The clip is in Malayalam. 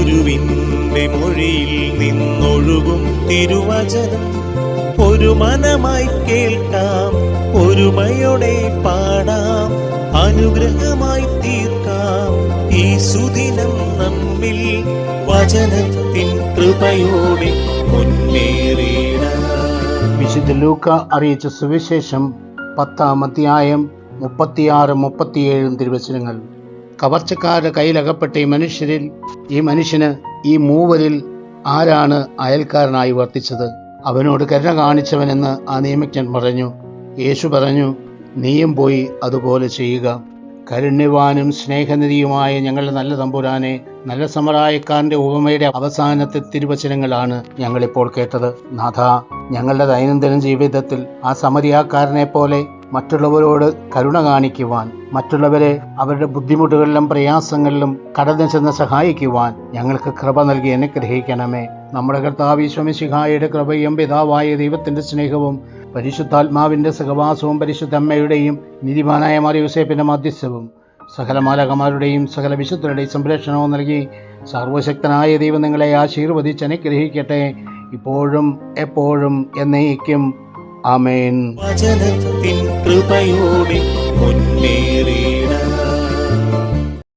ഗുരുവിൻ്റെ മൊഴിയിൽ നിന്നൊഴുകും തിരുവചനം ഒരു മനമായി കേൾക്കാം, ഒരുമയോടെ പാടാം, അനുഗ്രഹമായി തീർക്കാം ഈ സുദിനം നമ്മിൽ വചനത്തിൻ കൃപയോടെ മുന്നേറിയിടാം. വിശുദ്ധ ലൂക്ക അറിയിച്ച സുവിശേഷം 10-ാം അധ്യായം 36-37 തിരുവചനങ്ങൾ. കവർച്ചക്കാരുടെ കയ്യിലകപ്പെട്ട ഈ മനുഷ്യന് ഈ മൂവരിൽ ആരാണ് അയൽക്കാരനായി വർത്തിച്ചത്? അവനോട് കരുണ കാണിച്ചവനെന്ന് ആ നിയമജ്ഞൻ പറഞ്ഞു. യേശു പറഞ്ഞു, നീയും പോയി അതുപോലെ ചെയ്യുക. കരുണ്യവാനും സ്നേഹനിധിയുമായ ഞങ്ങളുടെ നല്ല തമ്പുരാനെ, നല്ല സമറായക്കാരൻ്റെ ഉപമയുടെ അവസാനത്തെ തിരുവചനങ്ങളാണ് ഞങ്ങളിപ്പോൾ കേട്ടത്. നാഥ, ഞങ്ങളുടെ ദൈനംദിന ജീവിതത്തിൽ ആ സമരിയാക്കാരനെ പോലെ മറ്റുള്ളവരോട് കരുണ കാണിക്കുവാൻ, മറ്റുള്ളവരെ അവരുടെ ബുദ്ധിമുട്ടുകളിലും പ്രയാസങ്ങളിലും കടന്നു ചെന്ന് സഹായിക്കുവാൻ ഞങ്ങൾക്ക് കൃപ നൽകി അനുഗ്രഹിക്കണമേ. നമ്മുടെ കർത്താവ് ഈശോ മിശിഹായുടെ കൃപയും പിതാവായ ദൈവത്തിൻ്റെ സ്നേഹവും പരിശുദ്ധാത്മാവിൻ്റെ സഹവാസവും പരിശുദ്ധ അമ്മയുടെയും നീതിമാനായ മാർ യോസേപ്പിൻ്റെ മധ്യസ്ഥവും സകല മാലാഖമാരുടെയും സകല വിശുദ്ധരുടെയും സംരക്ഷണവും നൽകി സർവശക്തനായ ദൈവം നിങ്ങളെ ആശീർവദിച്ച് അനുഗ്രഹിക്കട്ടെ, ഇപ്പോഴും എപ്പോഴും എന്നേക്കും. ആമേൻ. വചനത്തിൻ കൃപയോടെ മുന്നേറി